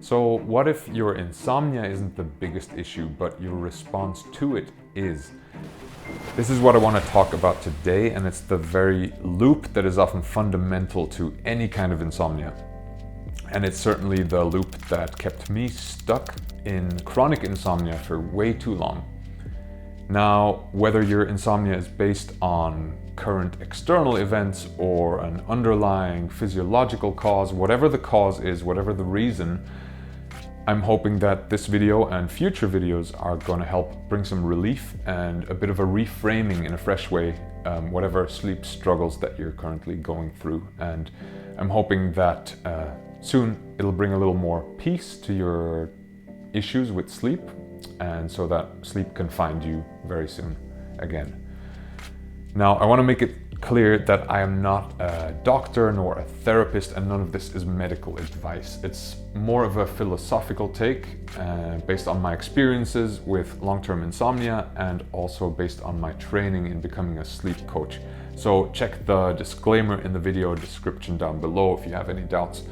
So what if your insomnia isn't the biggest issue, but your response to it is? This is what I want to talk about today, and it's the very loop that is often fundamental to any kind of insomnia. And it's certainly the loop that kept me stuck in chronic insomnia for way too long. Now, whether your insomnia is based on current external events or an underlying physiological cause, whatever the cause is, whatever the reason, I'm hoping that this video and future videos are going to help bring some relief and a bit of a reframing in a fresh way, whatever sleep struggles that you're currently going through. And I'm hoping that soon it'll bring a little more peace to your issues with sleep, and so that sleep can find you very soon again. Now, I want to make it clear that I am not a doctor nor a therapist, and none of this is medical advice. It's more of a philosophical take based on my experiences with long-term insomnia and also based on my training in becoming a sleep coach. So check the disclaimer in the video description down below if you have any doubts.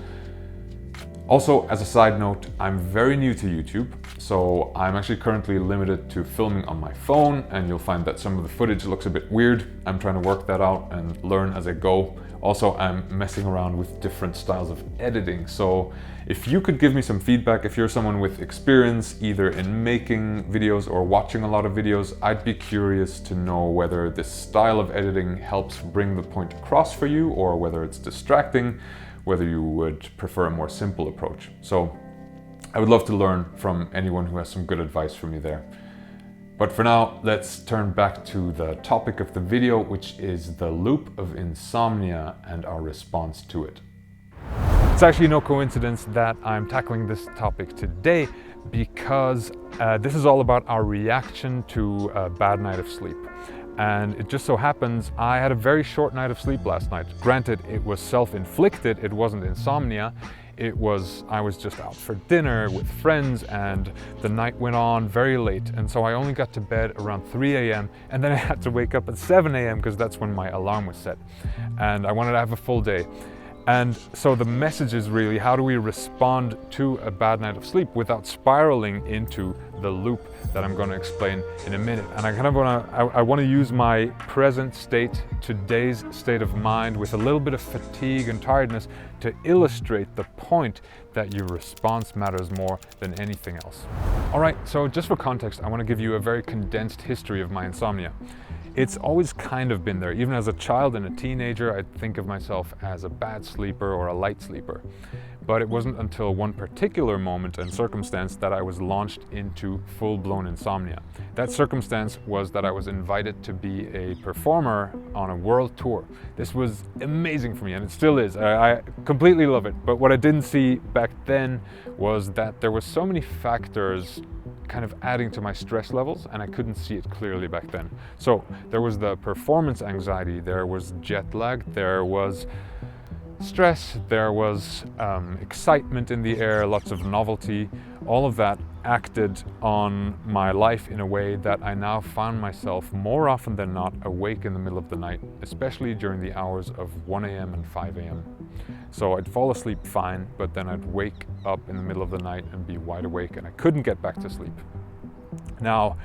Also, as a side note, I'm very new to YouTube, so I'm actually currently limited to filming on my phone, and you'll find that some of the footage looks a bit weird. I'm trying to work that out and learn as I go. Also, I'm messing around with different styles of editing, so if you could give me some feedback, if you're someone with experience either in making videos or watching a lot of videos, I'd be curious to know whether this style of editing helps bring the point across for you or whether it's distracting, whether you would prefer a more simple approach. So I would love to learn from anyone who has some good advice for me there. But for now, let's turn back to the topic of the video, which is the loop of insomnia and our response to it. It's actually no coincidence that I'm tackling this topic today because this is all about our reaction to a bad night of sleep. And it just so happens I had a very short night of sleep last night. Granted, it was self-inflicted, it wasn't insomnia. I was just out for dinner with friends and the night went on very late. And so I only got to bed around 3 a.m. and then I had to wake up at 7 a.m. because that's when my alarm was set. And I wanted to have a full day. And so the message is really, how do we respond to a bad night of sleep without spiraling into the loop that I'm going to explain in a minute. And I want to use my present state, today's state of mind, with a little bit of fatigue and tiredness to illustrate the point that your response matters more than anything else. All right, so just for context, I want to give you a very condensed history of my insomnia. It's always kind of been there. Even as a child and a teenager, I'd think of myself as a bad sleeper or a light sleeper. But it wasn't until one particular moment and circumstance that I was launched into full-blown insomnia. That circumstance was that I was invited to be a performer on a world tour. This was amazing for me, and it still is. I completely love it. But what I didn't see back then was that there were so many factors kind of adding to my stress levels, and I couldn't see it clearly back then. So there was the performance anxiety, there was jet lag, there was stress, there was excitement in the air, lots of novelty. All of that acted on my life in a way that I now found myself more often than not awake in the middle of the night, especially during the hours of 1 a.m. and 5 a.m. So I'd fall asleep fine, but then I'd wake up in the middle of the night and be wide awake, and I couldn't get back to sleep. Now,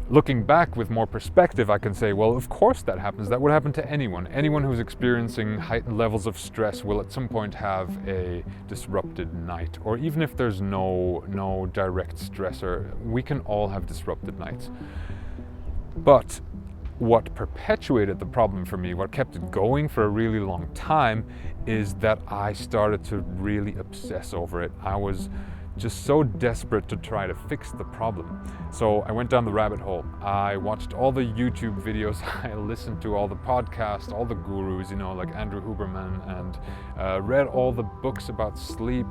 looking back with more perspective, I can say, well, of course that happens. That would happen to anyone. Anyone who's experiencing heightened levels of stress will at some point have a disrupted night. Or even if there's no direct stressor, we can all have disrupted nights. But what perpetuated the problem for me, what kept it going for a really long time, is that I started to really obsess over it. I was just so desperate to try to fix the problem. So I went down the rabbit hole. I watched all the YouTube videos, I listened to all the podcasts, all the gurus, like Andrew Huberman, and read all the books about sleep.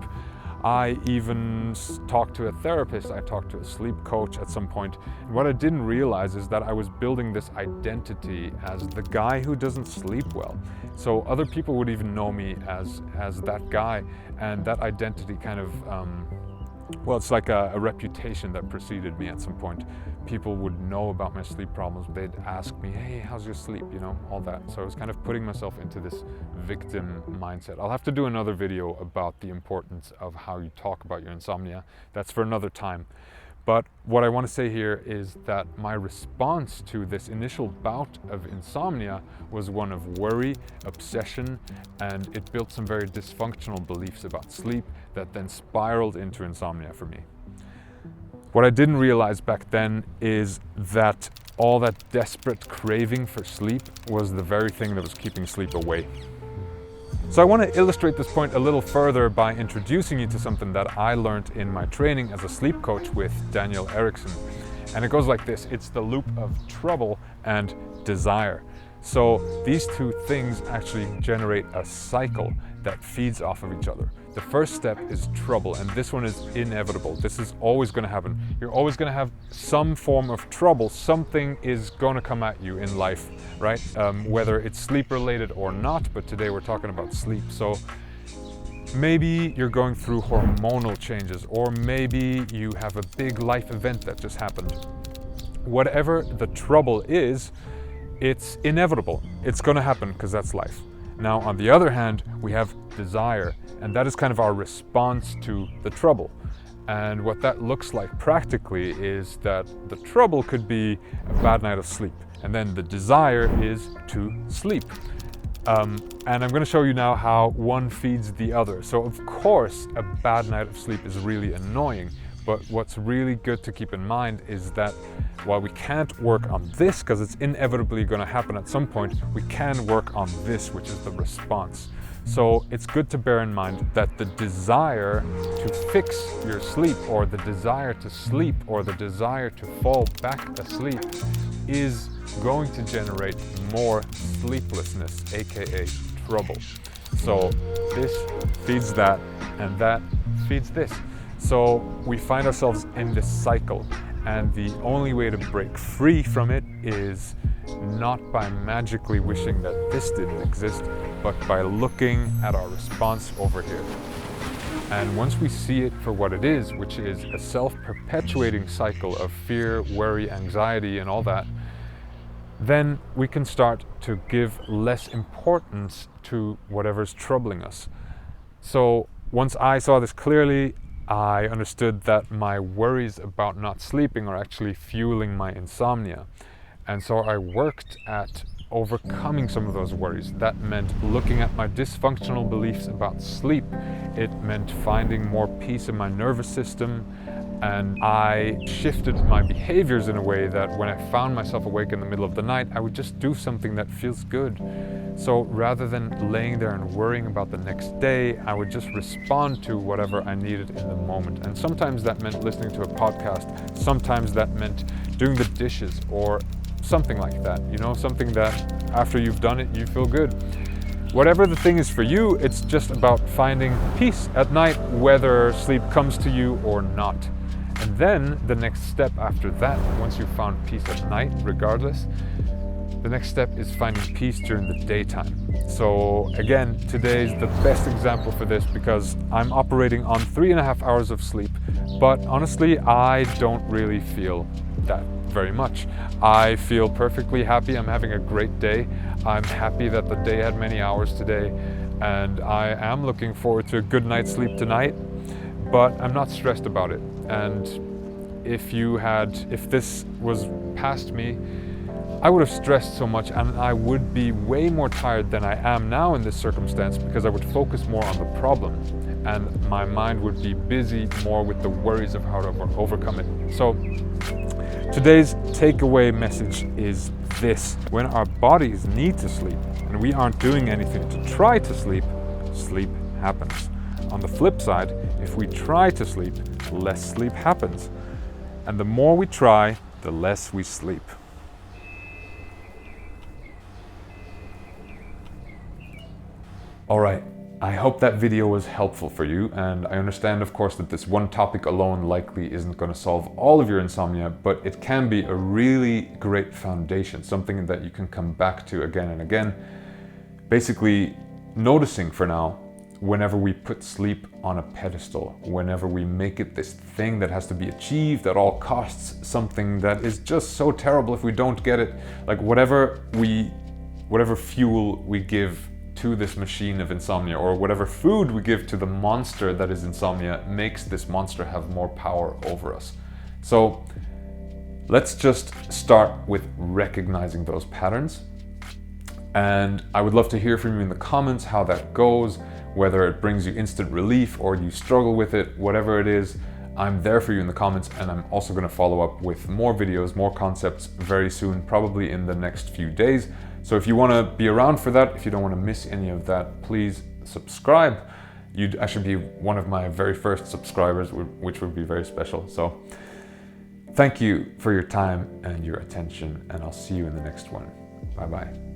I even talked to a therapist, I talked to a sleep coach at some point. And what I didn't realize is that I was building this identity as the guy who doesn't sleep well. So other people would even know me as that guy, and that identity kind of well, it's like a reputation that preceded me at some point. People would know about my sleep problems. They'd ask me, hey, how's your sleep? You know, all that. So I was kind of putting myself into this victim mindset. I'll have to do another video about the importance of how you talk about your insomnia. That's for another time. But what I want to say here is that my response to this initial bout of insomnia was one of worry, obsession, and it built some very dysfunctional beliefs about sleep that then spiraled into insomnia for me. What I didn't realize back then is that all that desperate craving for sleep was the very thing that was keeping sleep away. So I want to illustrate this point a little further by introducing you to something that I learned in my training as a sleep coach with Daniel Erickson. And it goes like this: it's the loop of trouble and desire. So these two things actually generate a cycle that feeds off of each other. The first step is trouble, and this one is inevitable. This is always going to happen. You're always going to have some form of trouble. Something is going to come at you in life, right? Whether it's sleep related or not, but today we're talking about sleep. So maybe you're going through hormonal changes, or maybe you have a big life event that just happened. Whatever the trouble is, it's inevitable. It's going to happen because that's life. Now, on the other hand, we have desire, and that is kind of our response to the trouble. And what that looks like practically is that the trouble could be a bad night of sleep, and then the desire is to sleep. And I'm going to show you now how one feeds the other. So of course, a bad night of sleep is really annoying, but what's really good to keep in mind is that while we can't work on this, because it's inevitably going to happen at some point, we can work on this, which is the response. So it's good to bear in mind that the desire to fix your sleep, or the desire to sleep, or the desire to fall back asleep is going to generate more sleeplessness, aka trouble. So this feeds that, and that feeds this. So we find ourselves in this cycle, and the only way to break free from it is not by magically wishing that this didn't exist, but by looking at our response over here. And once we see it for what it is, which is a self-perpetuating cycle of fear, worry, anxiety, and all that, then we can start to give less importance to whatever's troubling us. So once I saw this clearly, I understood that my worries about not sleeping are actually fueling my insomnia. And so I worked at overcoming some of those worries. That meant looking at my dysfunctional beliefs about sleep. It meant finding more peace in my nervous system. And I shifted my behaviors in a way that when I found myself awake in the middle of the night, I would just do something that feels good. So rather than laying there and worrying about the next day, I would just respond to whatever I needed in the moment. And sometimes that meant listening to a podcast. Sometimes that meant doing the dishes or something like that, you know, something that after you've done it, you feel good. Whatever the thing is for you, it's just about finding peace at night, whether sleep comes to you or not. And then the next step after that, once you've found peace at night, regardless, the next step is finding peace during the daytime. So again, today's the best example for this because I'm operating on 3.5 hours of sleep, but honestly, I don't really feel that very much. I feel perfectly happy. I'm having a great day. I'm happy that the day had many hours today, and I am looking forward to a good night's sleep tonight, but I'm not stressed about it. And if this was past me, I would have stressed so much, and I would be way more tired than I am now in this circumstance because I would focus more on the problem, and my mind would be busy more with the worries of how to overcome it. So today's takeaway message is this: when our bodies need to sleep and we aren't doing anything to try to sleep, sleep happens. On the flip side, if we try to sleep, less sleep happens. And the more we try, the less we sleep. All right, I hope that video was helpful for you, and I understand, of course, that this one topic alone likely isn't going to solve all of your insomnia, but it can be a really great foundation, something that you can come back to again and again. Basically, noticing for now whenever we put sleep on a pedestal, whenever we make it this thing that has to be achieved at all costs, something that is just so terrible if we don't get it, like whatever fuel we give to this machine of insomnia, or whatever food we give to the monster that is insomnia, makes this monster have more power over us. So let's just start with recognizing those patterns. And I would love to hear from you in the comments how that goes, whether it brings you instant relief or you struggle with it, whatever it is. I'm there for you in the comments, and I'm also going to follow up with more videos, more concepts very soon, probably in the next few days. So if you want to be around for that, if you don't want to miss any of that, please subscribe. You'd actually be one of my very first subscribers, which would be very special. So thank you for your time and your attention, and I'll see you in the next one. Bye-bye.